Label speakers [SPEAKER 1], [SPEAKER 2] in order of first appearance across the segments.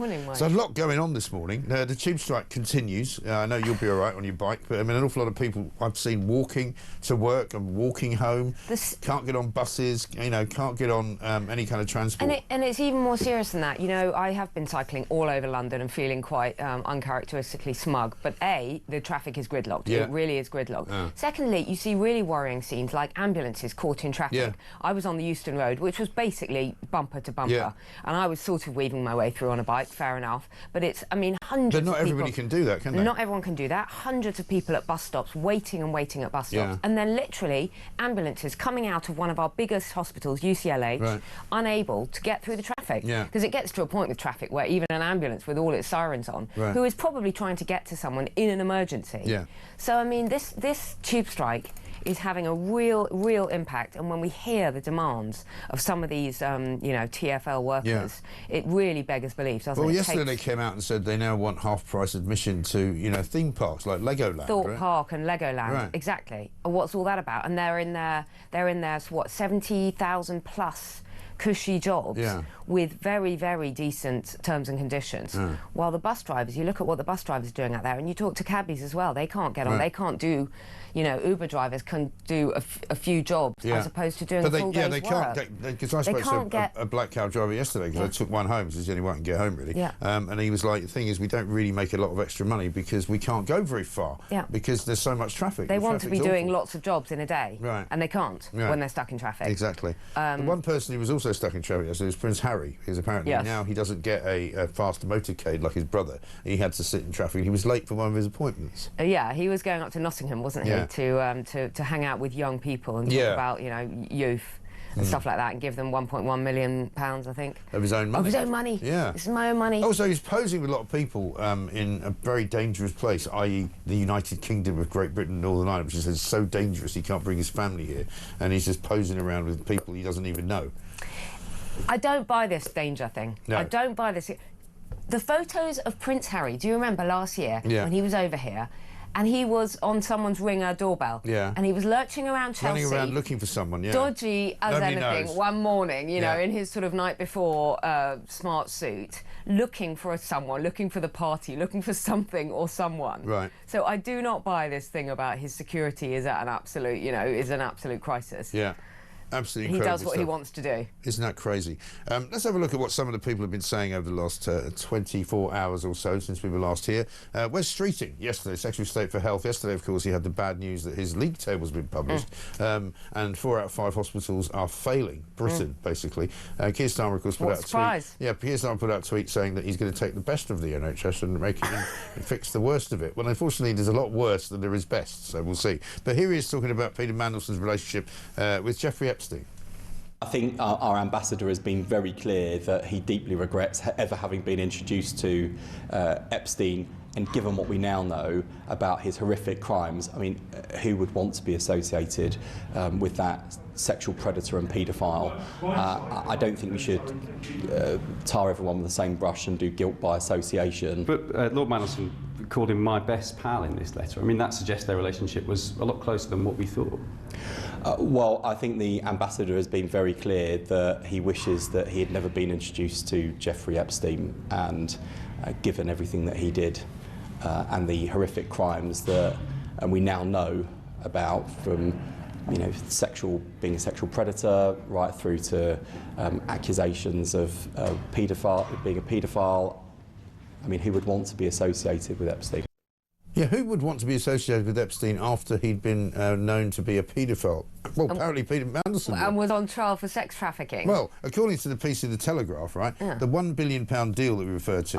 [SPEAKER 1] Morning, Mike.
[SPEAKER 2] So a lot going on this morning. The tube strike continues. I know you'll be all right on your bike, but I mean, an awful lot of people I've seen walking to work and walking home. Can't get on buses, you know, can't get on any kind of transport.
[SPEAKER 1] And it's even more serious than that. You know, I have been cycling all over London and feeling quite uncharacteristically smug. But A, the traffic is gridlocked.
[SPEAKER 2] Yeah.
[SPEAKER 1] It really is gridlocked. Secondly, you see really worrying scenes like ambulances caught in traffic.
[SPEAKER 2] Yeah.
[SPEAKER 1] I was on the Euston Road, which was basically bumper to bumper, and I was sort of weaving my way through on a bike, fair enough, but it's, I mean, hundreds of people...
[SPEAKER 2] But not everybody can do that, can they?
[SPEAKER 1] Not everyone can do that. Hundreds of people at bus stops, waiting and waiting at bus stops, and then literally ambulances coming out of one of our biggest hospitals, UCLH, unable to get through the traffic. Because it gets to a point with traffic where even an ambulance with all its sirens on, who is probably trying to get to someone in an emergency. So, I mean, this tube strike is having a real impact, and when we hear the demands of some of these, you know, TfL workers, it really beggars belief, doesn't it?
[SPEAKER 2] Well, yesterday they came out and said they now want half-price admission to, you know, theme parks like Legoland.
[SPEAKER 1] Thorpe Park and Legoland, exactly. And what's all that about? And they're in their what, 70,000 plus cushy jobs with very decent terms and conditions. While the bus drivers, you look at what the bus drivers are doing out there, and you talk to cabbies as well, they can't get on, they can't do, you know, Uber drivers can do a few jobs as opposed to doing a full day's work.
[SPEAKER 2] Can't, because I spoke to a black cab driver yesterday, because I took one home, because he's the only one I can get home really, and he was like, the thing is, we don't really make a lot of extra money because we can't go very far, because there's so much traffic.
[SPEAKER 1] They want to be doing lots of jobs in a day, and they can't when they're stuck in traffic.
[SPEAKER 2] Exactly. The one person who was also stuck in traffic yesterday was Prince Harry, because apparently now he doesn't get a fast motorcade like his brother. He had to sit in traffic. He was late for one of his appointments.
[SPEAKER 1] Yeah, he was going up to Nottingham, wasn't he, to hang out with young people and talk about, you know, youth and stuff like that, and give them £1.1 million, I think.
[SPEAKER 2] Of his own money?
[SPEAKER 1] Of his own money.
[SPEAKER 2] Yeah.
[SPEAKER 1] This is my own money.
[SPEAKER 2] Also, he's posing with a lot of people in a very dangerous place, i.e. the United Kingdom of Great Britain and Northern Ireland, which is so dangerous he can't bring his family here, and he's just posing around with people he doesn't even know.
[SPEAKER 1] I don't buy this danger thing. No. I don't buy this. The photos of Prince Harry, do you remember last year when he was over here? And he was on someone's Ringer doorbell. And he was lurching around Chelsea.
[SPEAKER 2] Running around looking for someone,
[SPEAKER 1] dodgy as
[SPEAKER 2] Nobody
[SPEAKER 1] anything,
[SPEAKER 2] knows.
[SPEAKER 1] one morning, you know, in his sort of night before smart suit, looking for someone, looking for the party, looking for something or someone. So I do not buy this thing about his security is at an absolute, you know, is an absolute crisis.
[SPEAKER 2] Absolutely
[SPEAKER 1] incredible. He does what
[SPEAKER 2] stuff.
[SPEAKER 1] he wants to do.
[SPEAKER 2] Isn't that crazy? Let's have a look at what some of the people have been saying over the last 24 hours or so since we were last here. Wes Streeting, yesterday, Secretary of State for Health. Yesterday, of course, he had the bad news that his league table's been published, and 4 out of 5 hospitals are failing Britain, basically. Keir Starmer, of course, put out a tweet. Yeah, Keir Starmer put out a tweet saying that he's going to take the best of the NHS and make it and fix the worst of it. Well, unfortunately, there's a lot worse than there is best, so we'll see. But here he is talking about Peter Mandelson's relationship with Jeffrey Epstein.
[SPEAKER 3] I think our ambassador has been very clear that he deeply regrets ever having been introduced to Epstein, and given what we now know about his horrific crimes, I mean, who would want to be associated with that sexual predator and paedophile? I don't think we should tar everyone with the same brush and do guilt by association.
[SPEAKER 4] But Lord Mandelson called him my best pal in this letter. I mean, that suggests their relationship was a lot closer than what we thought.
[SPEAKER 3] Well, I think the ambassador has been very clear that he wishes that he had never been introduced to Jeffrey Epstein, and given everything that he did and the horrific crimes that we now know about, from being a sexual predator right through to accusations of being a paedophile. I mean, who would want to be associated with Epstein?
[SPEAKER 2] Yeah, who would want to be associated with Epstein after he'd been known to be a paedophile? Well, apparently Peter Mandelson
[SPEAKER 1] and was on trial for sex trafficking.
[SPEAKER 2] Well, according to the piece of the Telegraph, right, the £1 billion deal that we referred to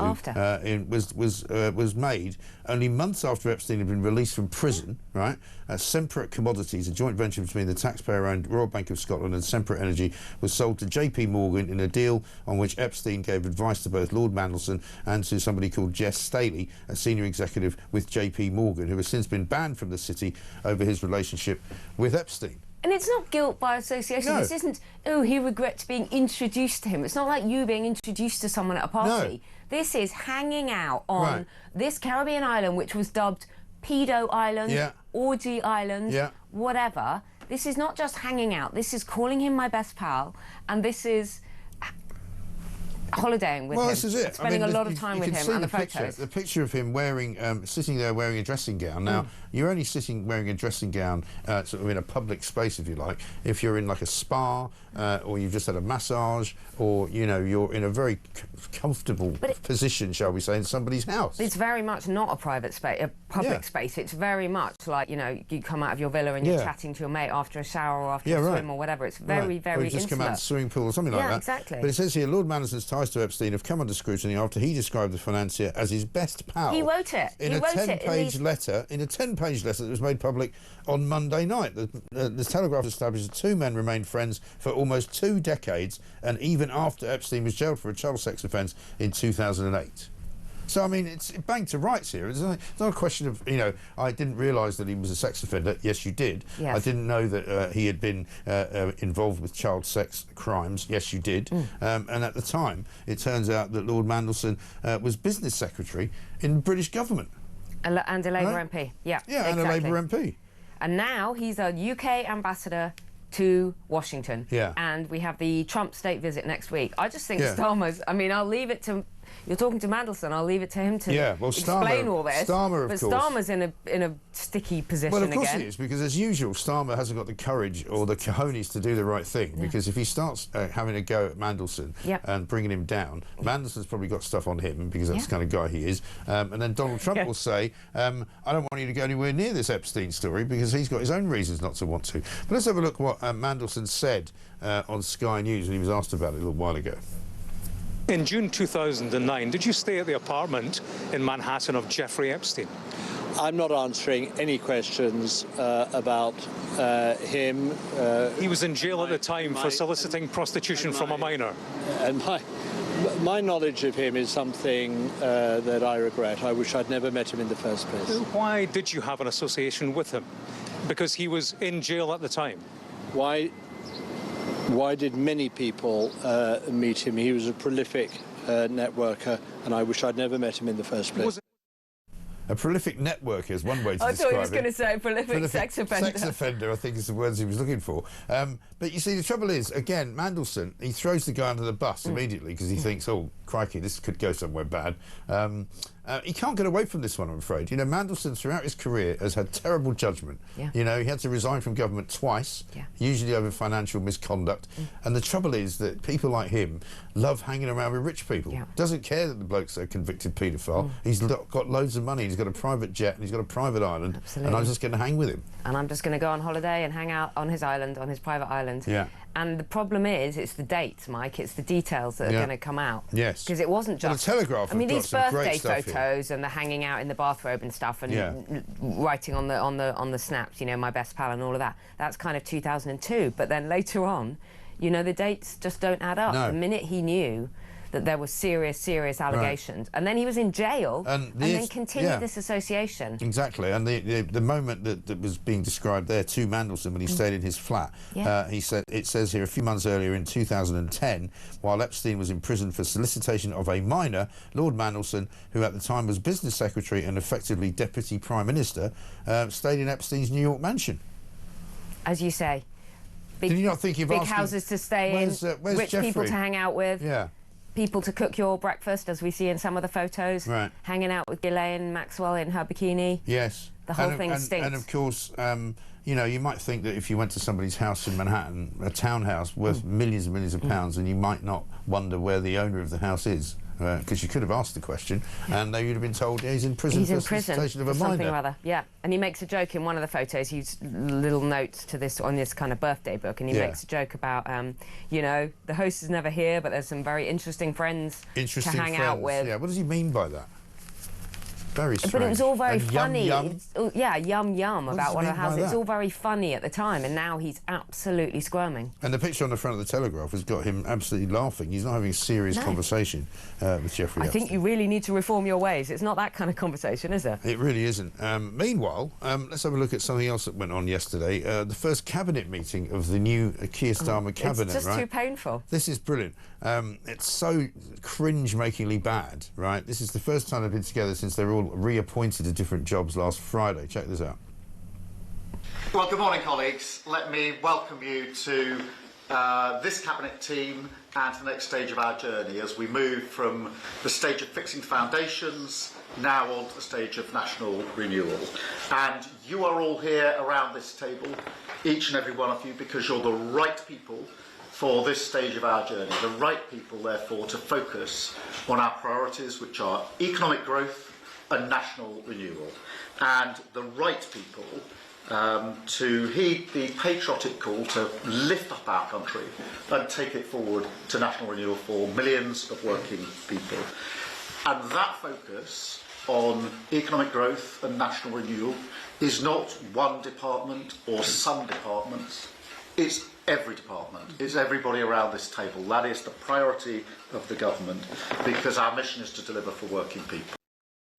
[SPEAKER 2] was made only months after Epstein had been released from prison, right? Semperate Commodities, a joint venture between the taxpayer-owned Royal Bank of Scotland and Semperate Energy, was sold to JP Morgan in a deal on which Epstein gave advice to both Lord Mandelson and to somebody called Jess Staley, a senior executive with JP Morgan, who has since been banned from the city over his relationship with Epstein.
[SPEAKER 1] And it's not guilt by association. No. This isn't, oh, he regrets being introduced to him. It's not like you being introduced to someone at a party. No. This is hanging out on this Caribbean island, which was dubbed Pedo Island, Orgy Island, whatever. This is not just hanging out. This is calling him my best pal, and this is holidaying with him.
[SPEAKER 2] This is it.
[SPEAKER 1] Spending a lot of time with him and the photos.
[SPEAKER 2] The picture of him wearing, sitting there wearing a dressing gown. Now, you're only sitting wearing a dressing gown sort of in a public space, if you like, if you're in like a spa or you've just had a massage or, you know, you're in a very comfortable position, shall we say, in somebody's house.
[SPEAKER 1] It's very much not a private space, a public space. It's very much like, you know, you come out of your villa and you're chatting to your mate after a shower or after a swim or whatever. It's very, very intimate.
[SPEAKER 2] Or you just come out of the swimming pool or something like that.
[SPEAKER 1] Yeah, exactly.
[SPEAKER 2] But it says here, Lord Mandelson's ties to Epstein have come under scrutiny after he described the financier as his best pal.
[SPEAKER 1] He wrote it.
[SPEAKER 2] In a 10-page letter that was made public on Monday night. The Telegraph established the two men remained friends for almost 2 decades, and even after Epstein was jailed for a child sex offence in 2008. So, I mean, it's bang to rights here. It's not a question of, you know, I didn't realise that he was a sex offender. Yes, you did. Yes. I didn't know that he had been involved with child sex crimes. Yes, you did. And at the time, it turns out that Lord Mandelson was business secretary in the British government.
[SPEAKER 1] And a Labour MP. Yeah,
[SPEAKER 2] exactly. And a Labour MP.
[SPEAKER 1] And now he's a UK ambassador to Washington. Yeah. And we have the Trump state visit next week. I just think Starmer's, I mean, I'll leave it to... You're talking to Mandelson, I'll leave it to him to explain all this.
[SPEAKER 2] Starmer, of course.
[SPEAKER 1] But Starmer's in a sticky position again.
[SPEAKER 2] Well, of course he is, because as usual, Starmer hasn't got the courage or the cojones to do the right thing, because if he starts having a go at Mandelson and bringing him down, Mandelson's probably got stuff on him, because that's the kind of guy he is, and then Donald Trump will say, I don't want you to go anywhere near this Epstein story, because he's got his own reasons not to want to. But let's have a look what Mandelson said on Sky News when he was asked about it a little while ago.
[SPEAKER 5] In June 2009, did you stay at the apartment in Manhattan of Jeffrey Epstein?
[SPEAKER 6] I'm not answering any questions about him.
[SPEAKER 5] He was in jail at the time for soliciting prostitution from a minor.
[SPEAKER 6] And my knowledge of him is something that I regret. I wish I'd never met him in the first place.
[SPEAKER 5] Why did you have an association with him? Because he was in jail at the time.
[SPEAKER 6] Why did many people meet him? He was a prolific networker, and I wish I'd never met him in the first place.
[SPEAKER 2] A prolific networker is one way to describe it.
[SPEAKER 1] I thought he was going to say prolific sex offender.
[SPEAKER 2] Sex offender, I think, is the words he was looking for. But you see, the trouble is, again, Mandelson, he throws the guy under the bus immediately because he thinks, oh, crikey, this could go somewhere bad. He can't get away from this one, I'm afraid. You know, Mandelson, throughout his career, has had terrible judgment. You know, he had to resign from government twice, usually over financial misconduct. And the trouble is that people like him love hanging around with rich people. Doesn't care that the bloke's a convicted paedophile. He's got loads of money, he's got a private jet, and he's got a private island. And I'm just going to hang with him.
[SPEAKER 1] And I'm just going to go on holiday and hang out on his island, on his private island. And the problem is, it's the dates, Mike. It's the details that are going to come out.
[SPEAKER 2] Yes.
[SPEAKER 1] Because it wasn't just...
[SPEAKER 2] Well, the Telegraph.
[SPEAKER 1] I mean, these birthday photos and the hanging out in the bathrobe and stuff, and writing on the snaps, you know, my best pal and all of that. That's kind of 2002. But then later on, you know, the dates just don't add up. The minute he knew that there were serious allegations, and then he was in jail, and then continued this association.
[SPEAKER 2] Exactly, and the moment that was being described there to Mandelson when he stayed in his flat, he said, it says here, a few months earlier in 2010, while Epstein was in prison for solicitation of a minor, Lord Mandelson, who at the time was business secretary and effectively deputy prime minister, stayed in Epstein's New York mansion.
[SPEAKER 1] As you say, big,
[SPEAKER 2] did you not think
[SPEAKER 1] big houses to stay in, rich
[SPEAKER 2] Jeffrey?
[SPEAKER 1] People to hang out with. People to cook your breakfast, as we see in some of the photos. Hanging out with Ghislaine Maxwell in her bikini.
[SPEAKER 2] Yes.
[SPEAKER 1] The whole thing stinks.
[SPEAKER 2] And of course, you know, you might think that if you went to somebody's house in Manhattan, a townhouse worth millions and millions of pounds, and you might not wonder where the owner of the house is. Because you could have asked the question, and they would have been told, he's in prison for solicitation of a minor.
[SPEAKER 1] Something or other, And he makes a joke in one of the photos. He's little notes to this on this kind of birthday book, and he makes a joke about, you know, the host is never here, but there's some very interesting friends to hang out with.
[SPEAKER 2] Yeah, what does he mean by that? Very strange.
[SPEAKER 1] But it was all very funny.
[SPEAKER 2] Yum.
[SPEAKER 1] Yum about one of the houses. It's all very funny at the time, and now he's absolutely squirming.
[SPEAKER 2] And the picture on the front of the Telegraph has got him absolutely laughing. He's not having a serious conversation with Jeffrey Epstein.
[SPEAKER 1] I think you really need to reform your ways. It's not that kind of conversation, is it?
[SPEAKER 2] It really isn't. Meanwhile, let's have a look at something else that went on yesterday. The first cabinet meeting of the new Keir Starmer cabinet,
[SPEAKER 1] It's just too painful.
[SPEAKER 2] This is brilliant. It's so cringe-makingly bad, right? This is the first time they've been together since they're all reappointed to different jobs last Friday. Check this out.
[SPEAKER 7] Well, good morning, colleagues. Let me welcome you to this cabinet team and to the next stage of our journey as we move from the stage of fixing the foundations now on to the stage of national renewal. And you are all here around this table, each and every one of you, because you're the right people for this stage of our journey, the right people, therefore, to focus on our priorities, which are economic growth and national renewal, and the right people to heed the patriotic call to lift up our country and take it forward to national renewal for millions of working people. And that focus on economic growth and national renewal is not one department or some departments, it's every department, it's everybody around this table. That is the priority of the government, because our mission is to deliver for working people.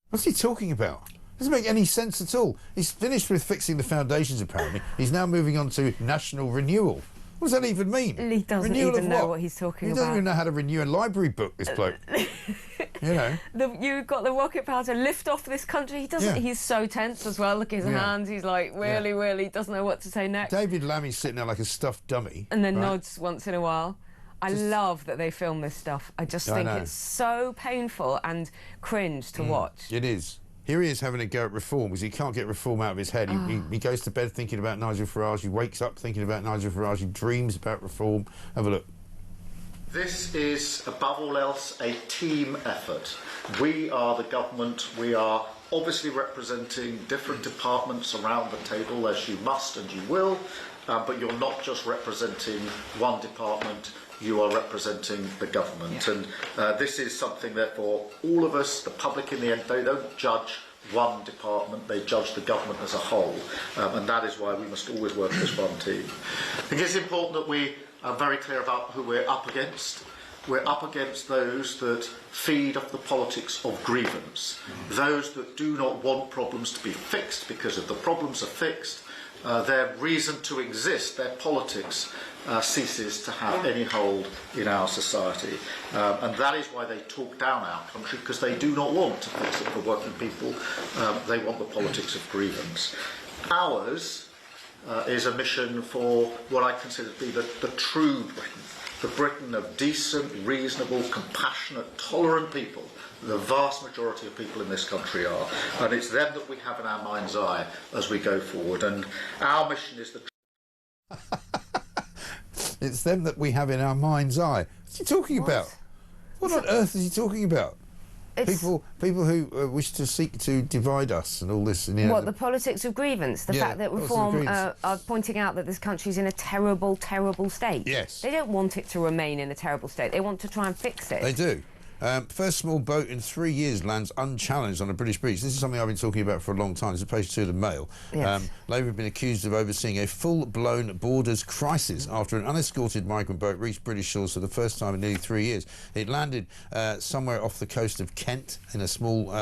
[SPEAKER 2] What's he talking about? Doesn't make any sense at all. He's finished with fixing the foundations, apparently. He's now moving on to national renewal. What does that even mean?
[SPEAKER 1] He doesn't
[SPEAKER 2] renewal
[SPEAKER 1] even know what he's talking about.
[SPEAKER 2] He doesn't even know how to renew a library book, this bloke. You know.
[SPEAKER 1] You've got the rocket power to lift off this country. He doesn't. Yeah. He's so tense as well. Look at his hands. He's like really doesn't know what to say next.
[SPEAKER 2] David Lammy's sitting there like a stuffed dummy.
[SPEAKER 1] And then nods once in a while. I love that they film this stuff. I just think it's so painful and cringe to watch.
[SPEAKER 2] It is. Here he is having a go at reform because he can't get reform out of his head. He goes to bed thinking about Nigel Farage. He wakes up thinking about Nigel Farage. He dreams about reform. Have a look.
[SPEAKER 7] This is, above all else, a team effort. We are the government. We are obviously representing different departments around the table, as you must and you will, but you're not just representing one department. You are representing the government, and this is something that for all of us, the public in the end, they don't judge one department, they judge the government as a whole, and that is why we must always work as one team. I think it's important that we are very clear about who we're up against. We're up against those that feed off the politics of grievance, those that do not want problems to be fixed because if the problems are fixed, their reason to exist, their politics, ceases to have any hold in our society. And that is why they talk down our country, because they do not want to fix it for working people. They want the politics of grievance. Ours is a mission for what I consider to be the true Britain, the Britain of decent, reasonable, compassionate, tolerant people. The vast majority of people in this country are, and it's them that we have in our mind's eye as we go forward. And our mission is the.
[SPEAKER 2] It's them that we have in our mind's eye. What's he talking about? What on earth is he talking about? People who wish to seek to divide us and all this. And, you know,
[SPEAKER 1] what, the politics of grievance? The fact that Reform are pointing out that this country's in a terrible, terrible state.
[SPEAKER 2] Yes.
[SPEAKER 1] They don't want it to remain in a terrible state. They want to try and fix it.
[SPEAKER 2] They do. First small boat in 3 years lands unchallenged on a British beach. This is something I've been talking about for a long time. It's at page 2 of the Mail. Yes. Labour have been accused of overseeing a full-blown borders crisis after an unescorted migrant boat reached British shores for the first time in nearly 3 years. It landed somewhere off the coast of Kent in a small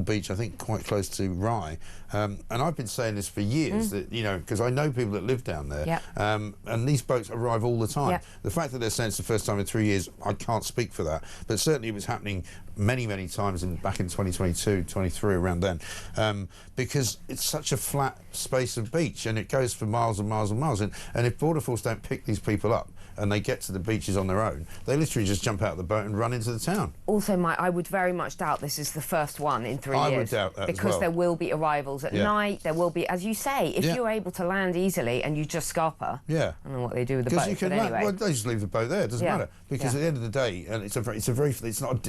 [SPEAKER 2] beach, I think quite close to Rye. And I've been saying this for years, that, you know, because I know people that live down there, and these boats arrive all the time. The fact that they're saying it's the first time in 3 years, I can't speak for that. But certainly it was happening many times back in 2022, 23, around then, because it's such a flat space of beach and it goes for miles and miles and miles. And if Border Force don't pick these people up and they get to the beaches on their own, they literally just jump out of the boat and run into the town.
[SPEAKER 1] Also, Mike, I would very much doubt this is the first one in 3 years.
[SPEAKER 2] I would doubt that
[SPEAKER 1] because
[SPEAKER 2] as well.
[SPEAKER 1] There will be arrivals at night, there will be, as you say, if you're able to land easily and you just scarper, I don't know what they do with the boat, but anyway.
[SPEAKER 2] Well, they just leave the boat there, it doesn't matter. Because at the end of the day, and it's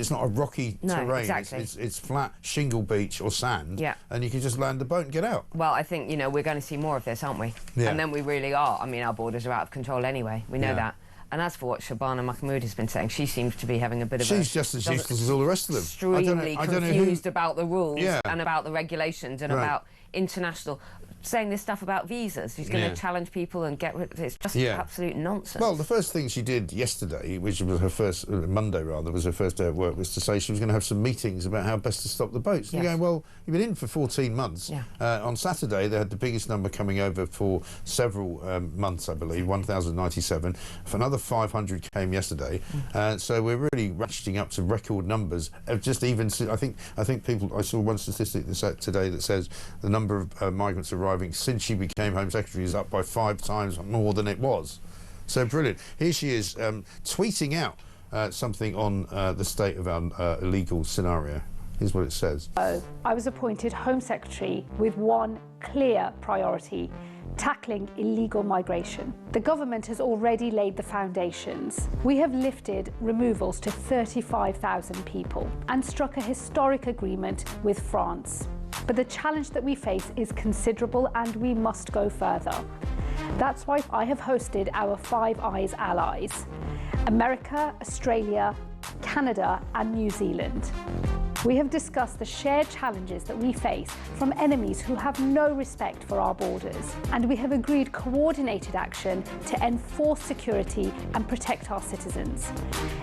[SPEAKER 2] not a rocky terrain.
[SPEAKER 1] Exactly.
[SPEAKER 2] It's flat shingle beach or sand, and you can just land the boat and get out.
[SPEAKER 1] Well, I think, you know, we're going to see more of this, aren't we? And then we really are. I mean, our borders are out of control anyway. We know that. And as for what Shabana Mahmood has been saying, she seems to be having a bit of
[SPEAKER 2] She's just as useless as all the rest of them.
[SPEAKER 1] Extremely confused about the rules and about the regulations and about international... saying this stuff about visas. She's going to challenge people and get rid of it. It's just absolute nonsense.
[SPEAKER 2] Well, the first thing she did yesterday, which was her first, Monday rather, was her first day at work, was to say she was going to have some meetings about how best to stop the boats. And you're going, well, you've been in for 14 months. On Saturday, they had the biggest number coming over for several months, I believe, 1,097. Another 500 came yesterday. So we're really ratcheting up to record numbers of just even, I think people, I saw one statistic today that says the number of migrants arriving since she became Home Secretary is up by 5 times more than it was. So brilliant. Here she is tweeting out something on the state of our illegal scenario. Here's what it says.
[SPEAKER 8] I was appointed Home Secretary with one clear priority: tackling illegal migration. The government has already laid the foundations. We have lifted removals to 35,000 people and struck a historic agreement with France. But the challenge that we face is considerable and we must go further. That's why I have hosted our Five Eyes allies: America, Australia, Canada and New Zealand. We have discussed the shared challenges that we face from enemies who have no respect for our borders, and we have agreed coordinated action to enforce security and protect our citizens,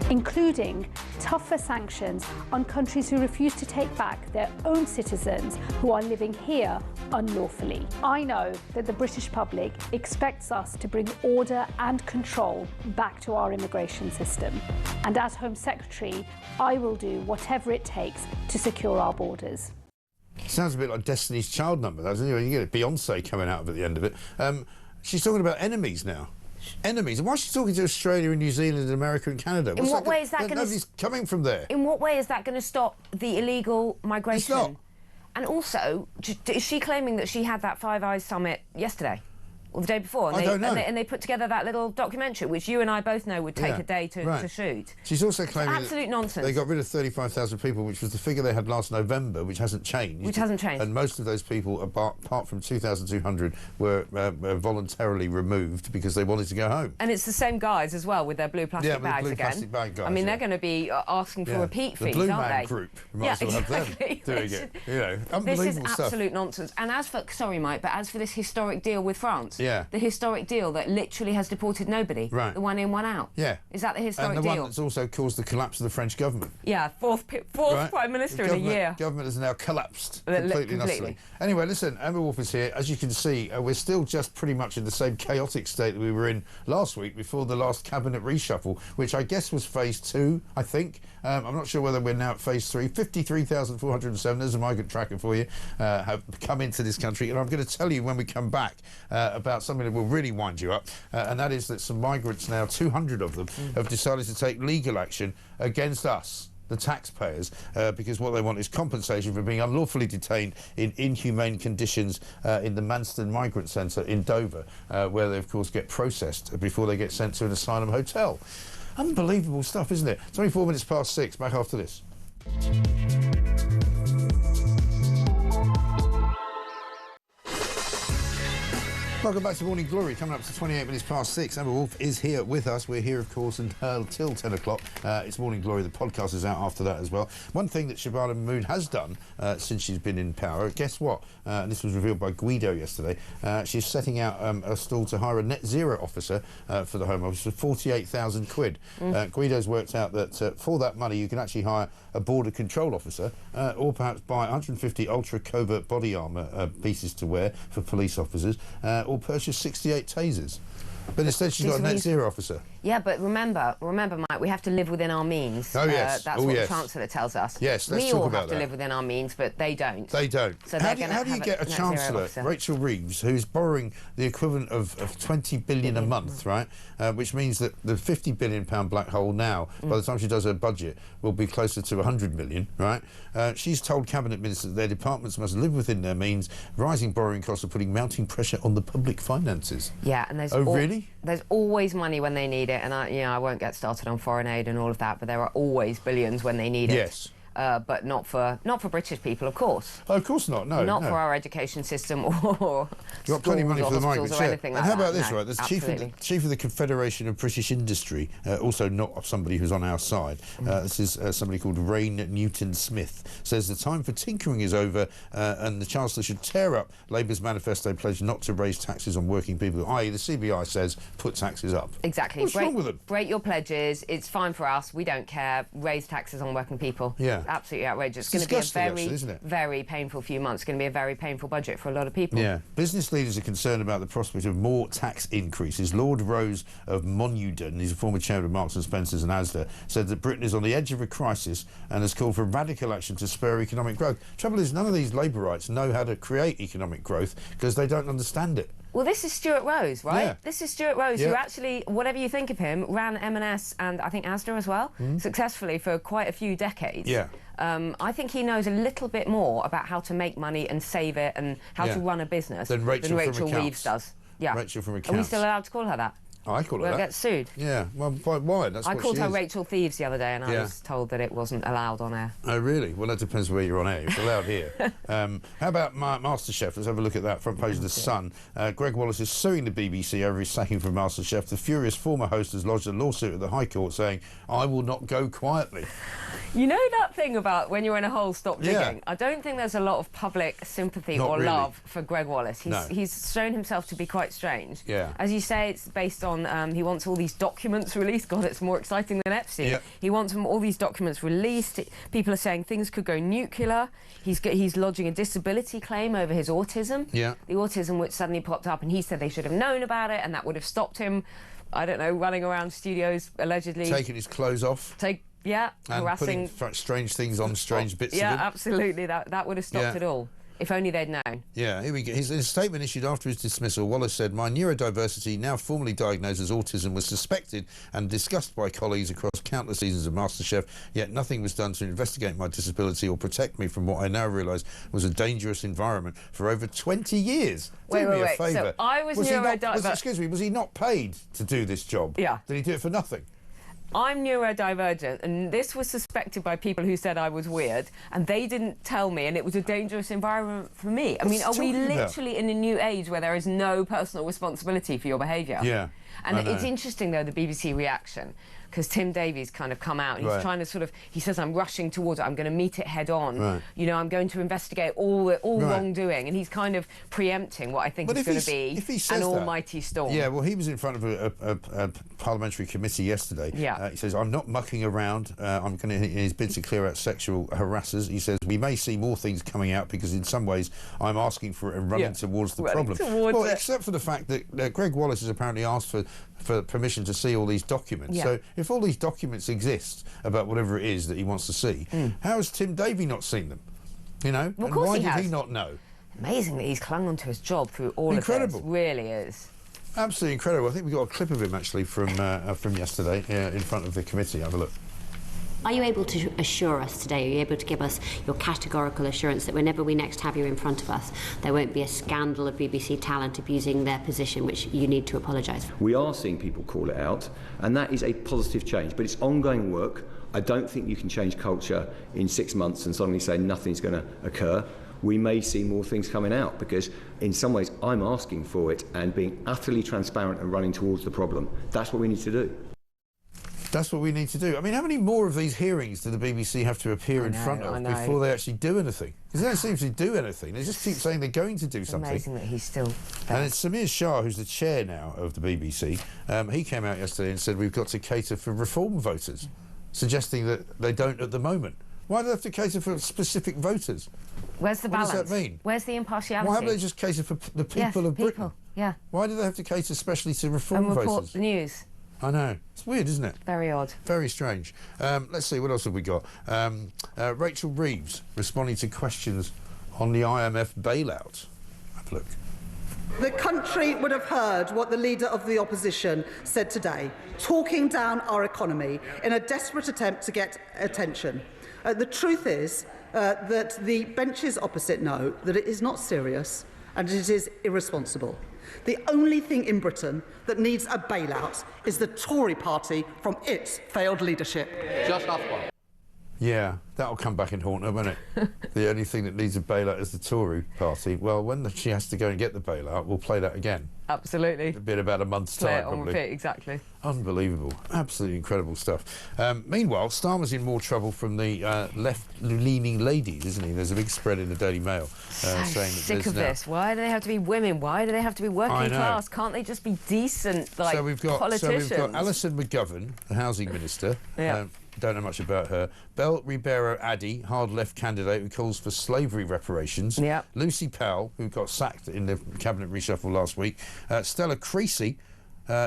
[SPEAKER 8] including tougher sanctions on countries who refuse to take back their own citizens who are living here unlawfully. I know that the British public expects us to bring order and control back to our immigration system, and as Home Secretary, I will do whatever it takes to secure our borders.
[SPEAKER 2] Sounds a bit like Destiny's Child number, doesn't it? You get Beyonce coming out of at the end of it. She's talking about enemies now. Enemies. And why is she talking to Australia and New Zealand and America and Canada?
[SPEAKER 1] In what way is that going to...
[SPEAKER 2] Nobody's coming from there.
[SPEAKER 1] In what way is that going to stop the illegal migration?
[SPEAKER 2] It's not.
[SPEAKER 1] And also, is she claiming that she had that Five Eyes summit yesterday? Or the day before,
[SPEAKER 2] I don't know.
[SPEAKER 1] And they put together that little documentary, which you and I both know would take a day to shoot.
[SPEAKER 2] She's also claiming
[SPEAKER 1] absolute nonsense.
[SPEAKER 2] They got rid of 35,000 people, which was the figure they had last November, which hasn't changed.
[SPEAKER 1] Which hasn't changed.
[SPEAKER 2] And most of those people, apart from 2,200, were voluntarily removed because they wanted to go home.
[SPEAKER 1] And it's the same guys as well with their blue plastic bags
[SPEAKER 2] blue
[SPEAKER 1] again.
[SPEAKER 2] Plastic bag guys,
[SPEAKER 1] I mean, they're going to be asking for repeat fees,
[SPEAKER 2] the Blue
[SPEAKER 1] aren't
[SPEAKER 2] Man
[SPEAKER 1] they?
[SPEAKER 2] Group. We might as well have them doing it. You know, unbelievable
[SPEAKER 1] this is
[SPEAKER 2] stuff.
[SPEAKER 1] absolute nonsense. And as for, sorry, Mike, but as for this historic deal with France,
[SPEAKER 2] the
[SPEAKER 1] historic deal that literally has deported nobody, the one in, one out.
[SPEAKER 2] Yeah.
[SPEAKER 1] Is that the historic
[SPEAKER 2] deal? And the
[SPEAKER 1] deal?
[SPEAKER 2] one that's also caused the collapse of the French government.
[SPEAKER 1] Yeah, fourth Prime Minister in a year.
[SPEAKER 2] Government has now collapsed completely. Anyway, listen, Emma Woolf is here. As you can see, we're still just pretty much in the same chaotic state that we were in last week before the last cabinet reshuffle, which I guess was phase 2, I think. I'm not sure whether we're now at phase 3. 53,407, there's a migrant tracker for you, have come into this country. And I'm going to tell you when we come back about something that will really wind you up, and that is that some migrants now, 200 of them, have decided to take legal action against us, the taxpayers, because what they want is compensation for being unlawfully detained in inhumane conditions in the Mandelson Migrant Centre in Dover, where they, of course, get processed before they get sent to an asylum hotel. Unbelievable stuff, isn't it? 24 minutes past 6, back after this. Welcome back to Morning Glory. Coming up to 28 minutes past 6. Emma Woolf is here with us. We're here, of course, until 10 o'clock. It's Morning Glory. The podcast is out after that as well. One thing that Shabana Mahmood has done since she's been in power, guess what? And this was revealed by Guido yesterday. She's setting out a stall to hire a net zero officer for the Home Office for 48,000 quid. Guido's worked out that for that money you can actually hire a border control officer or perhaps buy 150 ultra covert body armour pieces to wear for police officers, or purchase 68 tasers. But instead she's got a net zero officer.
[SPEAKER 1] Yeah, but remember, Mike, we have to live within our means.
[SPEAKER 2] Oh, yes.
[SPEAKER 1] That's what the Chancellor tells us.
[SPEAKER 2] Yes, let's
[SPEAKER 1] we
[SPEAKER 2] talk
[SPEAKER 1] all
[SPEAKER 2] about
[SPEAKER 1] have to live within our means, but they don't.
[SPEAKER 2] They don't.
[SPEAKER 1] So
[SPEAKER 2] how do you get a Chancellor, Rachel Reeves, who's borrowing the equivalent of 20 billion a month, right? Which means that the £50 billion black hole now, by the time she does her budget, will be closer to 100 million, right? She's told cabinet ministers that their departments must live within their means. Rising borrowing costs are putting mounting pressure on the public finances.
[SPEAKER 1] Yeah, and there's
[SPEAKER 2] really?
[SPEAKER 1] There's always money when they need it, and I won't get started on foreign aid and all of that, but there are always billions when they need it.
[SPEAKER 2] Yes.
[SPEAKER 1] But not for British people, of course.
[SPEAKER 2] Oh, of course not. No,
[SPEAKER 1] not for our education system or
[SPEAKER 2] you've got plenty of money for the migrants,
[SPEAKER 1] or anything like
[SPEAKER 2] and how
[SPEAKER 1] that.
[SPEAKER 2] about this, right? The chief of the Confederation of British Industry, also not somebody who's on our side. This is somebody called Rain Newton-Smith. Says the time for tinkering is over, and the Chancellor should tear up Labour's manifesto pledge not to raise taxes on working people. I.e., the CBI says put taxes up.
[SPEAKER 1] Exactly.
[SPEAKER 2] What's wrong with them?
[SPEAKER 1] Break your pledges. It's fine for us. We don't care. Raise taxes on working people.
[SPEAKER 2] Yeah.
[SPEAKER 1] Absolutely outrageous. It's going to be a very,
[SPEAKER 2] isn't it?
[SPEAKER 1] very painful few months. It's going to be a very painful budget for a lot of people.
[SPEAKER 2] Yeah. Business leaders are concerned about the prospect of more tax increases. Lord Rose of Monudon, he's a former chairman of Marks and Spencer's and Asda, said that Britain is on the edge of a crisis and has called for radical action to spur economic growth. Trouble is, none of these Labourites know how to create economic growth because they don't understand it.
[SPEAKER 1] Well, this is Stuart Rose, right?
[SPEAKER 2] Yeah.
[SPEAKER 1] This is Stuart Rose, who actually, whatever you think of him, ran M&S and I think Asda as well, successfully for quite a few decades.
[SPEAKER 2] Yeah.
[SPEAKER 1] I think he knows a little bit more about how to make money and save it and how to run a business
[SPEAKER 2] than Rachel
[SPEAKER 1] Reeves does. Yeah.
[SPEAKER 2] Rachel from Accounts.
[SPEAKER 1] Are we still allowed to call her that?
[SPEAKER 2] Oh, I call her
[SPEAKER 1] We'll
[SPEAKER 2] that.
[SPEAKER 1] get sued.
[SPEAKER 2] Yeah, well, why? That's
[SPEAKER 1] I
[SPEAKER 2] what
[SPEAKER 1] called
[SPEAKER 2] she
[SPEAKER 1] her
[SPEAKER 2] is.
[SPEAKER 1] Rachel Thieves the other day, and I was told that it wasn't allowed on air.
[SPEAKER 2] Oh, really? Well, that depends where you're on air. It's allowed here. How about MasterChef? Let's have a look at that. Front page of The Sun. Greg Wallace is suing the BBC over his sacking from MasterChef. The furious former host has lodged a lawsuit at the High Court saying, "I will not go quietly."
[SPEAKER 1] You know that thing about when you're in a hole, stop digging? I don't think there's a lot of public sympathy or love for Greg Wallace. He's shown himself to be quite strange.
[SPEAKER 2] Yeah.
[SPEAKER 1] As you say, it's based on, he wants all these documents released. God, it's more exciting than Epstein.
[SPEAKER 2] Yeah.
[SPEAKER 1] He wants all these documents released. People are saying things could go nuclear. He's lodging a disability claim over his autism.
[SPEAKER 2] Yeah.
[SPEAKER 1] The autism which suddenly popped up, and he said they should have known about it, and that would have stopped him, I don't know, running around studios, allegedly.
[SPEAKER 2] Taking his clothes off.
[SPEAKER 1] Yeah,
[SPEAKER 2] and
[SPEAKER 1] harassing...
[SPEAKER 2] putting strange things on strange bits of him.
[SPEAKER 1] Yeah, absolutely. That would have stopped it all. If only they'd known.
[SPEAKER 2] Yeah, here we go. In a statement issued after his dismissal, Wallace said, "My neurodiversity, now formally diagnosed as autism, was suspected and discussed by colleagues across countless seasons of MasterChef, yet nothing was done to investigate my disability or protect me from what I now realise was a dangerous environment for over 20 years.
[SPEAKER 1] Wait,
[SPEAKER 2] Do me a
[SPEAKER 1] wait.
[SPEAKER 2] favour.
[SPEAKER 1] So I was neurodivergent.
[SPEAKER 2] Excuse me, was he not paid to do this job?
[SPEAKER 1] Yeah.
[SPEAKER 2] Did he do it for nothing?
[SPEAKER 1] I'm neurodivergent, and this was suspected by people who said I was weird, and they didn't tell me, and it was a dangerous environment for me. I mean, are we literally in a new age where there is no personal responsibility for your behaviour?
[SPEAKER 2] Yeah.
[SPEAKER 1] And it's interesting, though, the BBC reaction, because Tim Davies kind of come out and he's trying to sort of, he says, I'm rushing towards it, I'm going to meet it head on, you know, I'm going to investigate all wrongdoing, and he's kind of preempting what I think is going to be an almighty storm.
[SPEAKER 2] Yeah, well, he was in front of a parliamentary committee yesterday.
[SPEAKER 1] Yeah.
[SPEAKER 2] He says, I'm not mucking around, I'm going to, in his bid to clear out sexual harassers, he says, we may see more things coming out because in some ways I'm asking for it and running towards the problem. Well, except for the fact that Greg Wallace has apparently asked for permission to see all these documents. So if all these documents exist about whatever it is that he wants to see, how has Tim Davie not seen them? You know?
[SPEAKER 1] Well,
[SPEAKER 2] and why did he not know?
[SPEAKER 1] Amazing that he's clung onto his job through all of this. Really is.
[SPEAKER 2] Absolutely incredible. I think we got a clip of him actually from yesterday in front of the committee. Have a look.
[SPEAKER 9] Are you able to assure us today, are you able to give us your categorical assurance that whenever we next have you in front of us, there won't be a scandal of BBC talent abusing their position, which you need to apologise for?
[SPEAKER 10] We are seeing people call it out, and that is a positive change, but it's ongoing work. I don't think you can change culture in 6 months and suddenly say nothing's going to occur. We may see more things coming out because in some ways I'm asking for it and being utterly transparent and running towards the problem. That's what we need to do.
[SPEAKER 2] That's what we need to do. I mean, how many more of these hearings do the BBC have to appear in front of before they actually do anything? Because they don't seem to do anything. They just keep saying they're going to do something.
[SPEAKER 1] Amazing that he's still there.
[SPEAKER 2] And it's Samir Shah, who's the chair now of the BBC. He came out yesterday and said we've got to cater for reform voters, suggesting that they don't at the moment. Why do they have to cater for specific voters?
[SPEAKER 1] Where's the balance?
[SPEAKER 2] What does that mean?
[SPEAKER 1] Where's the impartiality?
[SPEAKER 2] Why haven't they just catered for the people of Britain?
[SPEAKER 1] Yeah.
[SPEAKER 2] Why do they have to cater especially to reform voters?
[SPEAKER 1] And report the news.
[SPEAKER 2] I know. It's weird, isn't it?
[SPEAKER 1] Very odd.
[SPEAKER 2] Very strange. Let's see, what else have we got? Rachel Reeves responding to questions on the IMF bailout. Have a look.
[SPEAKER 11] The country would have heard what the leader of the opposition said today, talking down our economy in a desperate attempt to get attention. The truth is that the benches opposite know that it is not serious and it is irresponsible. The only thing in Britain that needs a bailout is the Tory party from its failed leadership.
[SPEAKER 10] Just off one.
[SPEAKER 2] Yeah, that'll come back and haunt her, won't it? The only thing that needs a bailout is the Tory party. Well, when she has to go and get the bailout, we'll play that again.
[SPEAKER 1] Absolutely.
[SPEAKER 2] It'll be in about a month's time, probably.
[SPEAKER 1] Exactly.
[SPEAKER 2] Unbelievable. Absolutely incredible stuff. Meanwhile, Starmer's in more trouble from the left-leaning ladies, isn't he? There's a big spread in the Daily Mail saying that
[SPEAKER 1] sick of this. Why do they have to be women? Why do they have to be working class? Can't they just be decent, like, politicians?
[SPEAKER 2] So we've got Alison McGovern, the housing minister. Don't know much about her. Belle Ribeiro Addy, hard left candidate who calls for slavery reparations. Lucy Powell, who got sacked in the cabinet reshuffle last week. Stella Creasy,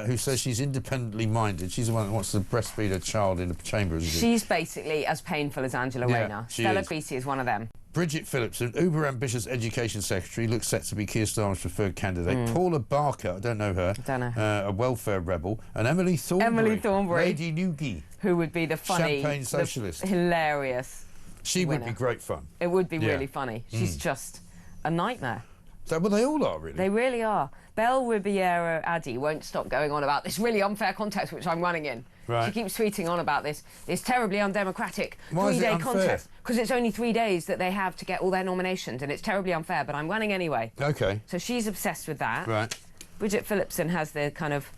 [SPEAKER 2] who says she's independently minded. She's the one that wants to breastfeed her child in a chamber, isn't she?
[SPEAKER 1] She's basically as painful as Angela Rayner. Stella Creasy is one of them.
[SPEAKER 2] Bridget Phillips, an uber-ambitious education secretary, looks set to be Keir Starmer's preferred candidate. Paula Barker, I don't know her.
[SPEAKER 1] Don't know.
[SPEAKER 2] A welfare rebel. And Emily Thornberry. Lady Noogie.
[SPEAKER 1] Who would be the funny...
[SPEAKER 2] Champagne socialist.
[SPEAKER 1] Hilarious
[SPEAKER 2] She
[SPEAKER 1] winner.
[SPEAKER 2] would be great fun.
[SPEAKER 1] It would be really funny. She's just a nightmare.
[SPEAKER 2] Well, they all are, really.
[SPEAKER 1] They really are. Belle Ribeiro Addy won't stop going on about this really unfair contest which I'm running in.
[SPEAKER 2] Right.
[SPEAKER 1] She keeps tweeting on about this terribly undemocratic
[SPEAKER 2] Why is it
[SPEAKER 1] three-day
[SPEAKER 2] unfair?
[SPEAKER 1] contest. Because it's only 3 days that they have to get all their nominations, and it's terribly unfair, but I'm running anyway.
[SPEAKER 2] OK.
[SPEAKER 1] So she's obsessed with that.
[SPEAKER 2] Right.
[SPEAKER 1] Bridget Phillipson has the kind of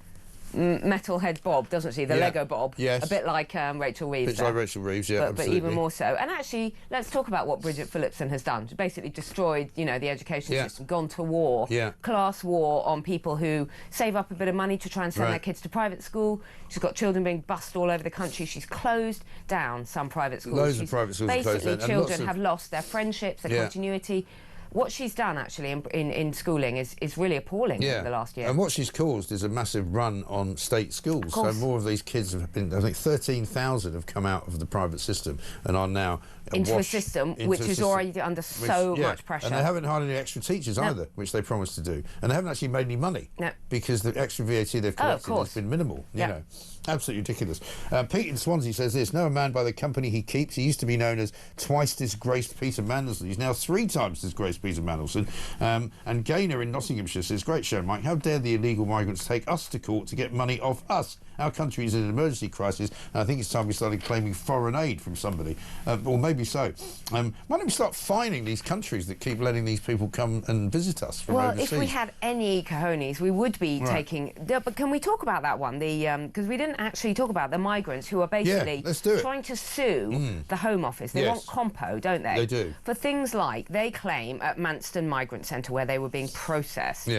[SPEAKER 1] metalhead bob, doesn't she? The Lego bob.
[SPEAKER 2] Yes.
[SPEAKER 1] A bit like Rachel Reeves.
[SPEAKER 2] Bit like Rachel Reeves, yeah,
[SPEAKER 1] but even more so. And actually, let's talk about what Bridget Phillipson has done. She's basically destroyed, you know, the education system, gone to war, class war on people who save up a bit of money to try and send their kids to private school. She's got children being bussed all over the country. She's closed down some private schools.
[SPEAKER 2] Loads of private schools are closed down.
[SPEAKER 1] Basically, children have lost their friendships, their continuity. What she's done, actually, in schooling is really appalling over the last year.
[SPEAKER 2] And what she's caused is a massive run on state schools. So more of these kids have been, I think 13,000 have come out of the private system and are now
[SPEAKER 1] into a system which is already under so much pressure.
[SPEAKER 2] And they haven't hired any extra teachers either, which they promised to do. And they haven't actually made any money because the extra VAT they've collected has been minimal, you know. Absolutely ridiculous. Pete in Swansea says this: know a man by the company he keeps. He used to be known as twice disgraced Peter Mandelson. He's now 3 times disgraced Peter Mandelson. And Gaynor in Nottinghamshire says, great show, Mike. How dare the illegal migrants take us to court to get money off us? Our country is in an emergency crisis, and I think it's time we started claiming foreign aid from somebody. Or maybe so. Why don't we start fining these countries that keep letting these people come and visit us from overseas?
[SPEAKER 1] If we had any cojones, we would be taking... But can we talk about that one? Because we didn't actually talk about the migrants who are basically trying to sue the Home Office. They want compo, don't they?
[SPEAKER 2] They do.
[SPEAKER 1] For things like, they claim at Manston Migrant Centre, where they were being processed,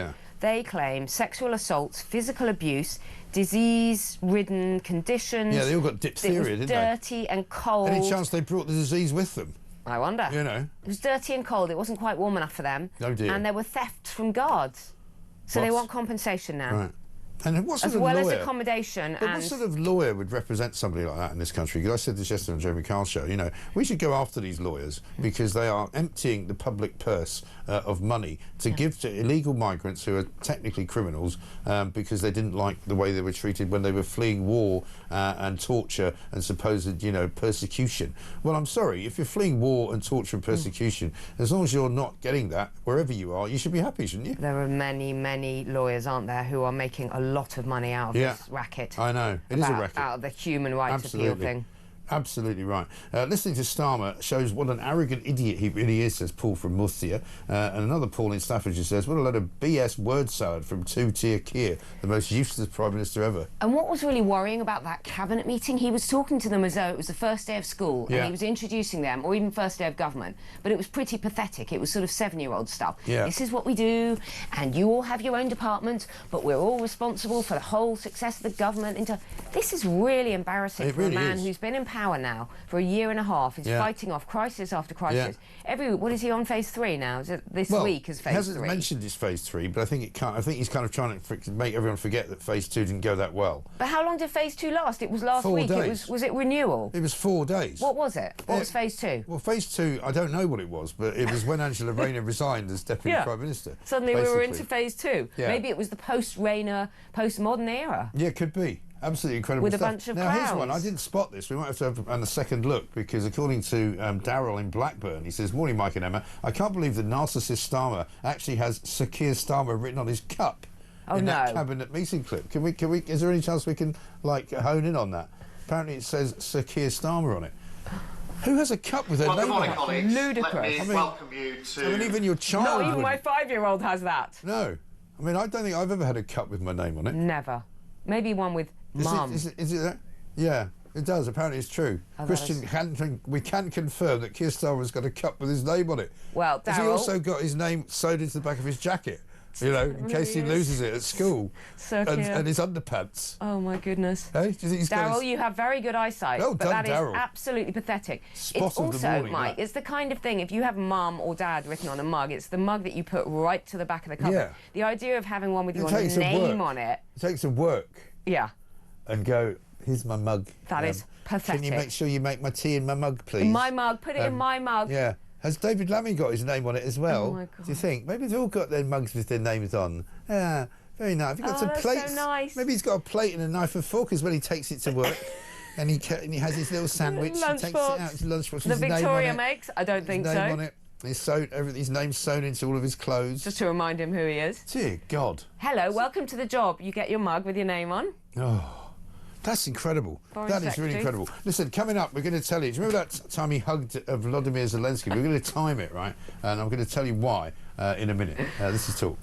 [SPEAKER 1] they claim sexual assaults, physical abuse, disease-ridden conditions.
[SPEAKER 2] Yeah, they all got diphtheria, didn't they?
[SPEAKER 1] It was dirty and cold.
[SPEAKER 2] Any chance they brought the disease with them?
[SPEAKER 1] I wonder.
[SPEAKER 2] You know.
[SPEAKER 1] It was dirty and cold. It wasn't quite warm enough for them.
[SPEAKER 2] Oh, dear.
[SPEAKER 1] And there were thefts from guards. So they want compensation now.
[SPEAKER 2] Right. And what sort
[SPEAKER 1] as
[SPEAKER 2] of
[SPEAKER 1] well
[SPEAKER 2] lawyer,
[SPEAKER 1] as accommodation.
[SPEAKER 2] But what sort of lawyer would represent somebody like that in this country? Because I said this yesterday on Jeremy Carl's show, you know, we should go after these lawyers because they are emptying the public purse of money to give to illegal migrants who are technically criminals because they didn't like the way they were treated when they were fleeing war and torture and supposed, you know, persecution. Well, I'm sorry, if you're fleeing war and torture and persecution, as long as you're not getting that wherever you are, you should be happy, shouldn't you?
[SPEAKER 1] There are many, many lawyers, aren't there, who are making a lot of money out of this racket.
[SPEAKER 2] I know, it is a racket.
[SPEAKER 1] Out of the human rights appeal thing.
[SPEAKER 2] Absolutely right. Listening to Starmer shows what an arrogant idiot he really is, says Paul from Murcia. And another Paul in Staffordshire says, what a load of BS word salad from two-tier Keir, the most useless Prime Minister ever.
[SPEAKER 1] And what was really worrying about that cabinet meeting, he was talking to them as though it was the first day of school and he was introducing them, or even first day of government. But it was pretty pathetic. It was sort of 7-year-old stuff. This is what we do, and you all have your own departments, but we're all responsible for the whole success of the government. This is really embarrassing for a man who's been in power now for a year and a half. He's fighting off crisis after crisis. What is he on phase 3 now? Is it this week is phase 3?
[SPEAKER 2] He hasn't mentioned it's phase 3, but I think he's kind of trying to make everyone forget that phase 2 didn't go that well.
[SPEAKER 1] But how long did phase 2 last? It was last week.
[SPEAKER 2] 4 days.
[SPEAKER 1] Was it renewal?
[SPEAKER 2] It was 4 days.
[SPEAKER 1] What was it? What was phase 2?
[SPEAKER 2] Well, phase 2, I don't know what it was, but it was when Angela Rayner resigned as Deputy Prime Minister.
[SPEAKER 1] Suddenly we were into phase 2. Maybe it was the post-Rayner, post-modern era.
[SPEAKER 2] Yeah, could be. Absolutely incredible
[SPEAKER 1] with
[SPEAKER 2] stuff.
[SPEAKER 1] A bunch of
[SPEAKER 2] now,
[SPEAKER 1] crowds.
[SPEAKER 2] Here's one. I didn't spot this. We might have to have a second look because, according to Darryl in Blackburn, he says, "Morning, Mike and Emma. I can't believe the narcissist Starmer actually has Sir Keir Starmer written on his cup in that cabinet meeting clip. Can we? Is there any chance we can hone in on that? Apparently, it says Sir Keir Starmer on it. Who has a cup with a name
[SPEAKER 7] good morning,
[SPEAKER 2] on it?
[SPEAKER 7] colleagues.
[SPEAKER 1] Ludicrous.
[SPEAKER 7] Let me welcome you to...
[SPEAKER 2] I mean, even your child.
[SPEAKER 1] No, even my 5-year-old has that.
[SPEAKER 2] No, I mean, I don't think I've ever had a cup with my name on it.
[SPEAKER 1] Never. Maybe one with Mum.
[SPEAKER 2] Is it that? Yeah, it does. Apparently it's true. Christian, we can confirm that Keir Starmer's got a cup with his name on it.
[SPEAKER 1] Well, Darryl...
[SPEAKER 2] Has he also got his name sewed into the back of his jacket? you know, in case he loses it at school.
[SPEAKER 1] So cute.
[SPEAKER 2] And his underpants.
[SPEAKER 1] Oh, my goodness.
[SPEAKER 2] Hey, do you think he's got
[SPEAKER 1] Daryl, you have very good eyesight,
[SPEAKER 2] Well
[SPEAKER 1] but
[SPEAKER 2] done,
[SPEAKER 1] that is
[SPEAKER 2] Daryl.
[SPEAKER 1] absolutely pathetic.
[SPEAKER 2] Spot
[SPEAKER 1] It's
[SPEAKER 2] of the
[SPEAKER 1] also,
[SPEAKER 2] morning,
[SPEAKER 1] Mike,
[SPEAKER 2] that.
[SPEAKER 1] it's the kind of thing, if you have mum or dad written on a mug, it's the mug that you put right to the back of the cupboard.
[SPEAKER 2] Yeah.
[SPEAKER 1] The idea of having one with your
[SPEAKER 2] takes some
[SPEAKER 1] name
[SPEAKER 2] work.
[SPEAKER 1] on it.
[SPEAKER 2] It takes some work.
[SPEAKER 1] Yeah.
[SPEAKER 2] And go, here's my mug.
[SPEAKER 1] That is pathetic.
[SPEAKER 2] Can you make sure you make my tea in my mug, please?
[SPEAKER 1] In my mug. Put it in my mug.
[SPEAKER 2] Yeah. Has David Lammy got his name on it as well?
[SPEAKER 1] Oh, my God.
[SPEAKER 2] Do you think? Maybe they've all got their mugs with their names on. Yeah, very nice. Have you got some
[SPEAKER 1] that's
[SPEAKER 2] plates?
[SPEAKER 1] so nice.
[SPEAKER 2] Maybe he's got a plate and a knife and fork as well. He takes it to work. And he has his little sandwich. He takes it out. His lunchbox with
[SPEAKER 1] The
[SPEAKER 2] his name on
[SPEAKER 1] Victoria
[SPEAKER 2] it.
[SPEAKER 1] makes? I don't think
[SPEAKER 2] His
[SPEAKER 1] so.
[SPEAKER 2] name on it. His name's sewn into all of his clothes.
[SPEAKER 1] Just to remind him who he is.
[SPEAKER 2] Dear God.
[SPEAKER 1] Hello, welcome to the job. You get your mug with your name on.
[SPEAKER 2] Oh. That's incredible. That is really incredible. Listen, coming up, we're going to tell you. Do you remember that time he hugged Volodymyr Zelensky? We're going to time it, right? And I'm going to tell you why in a minute. This is Talk.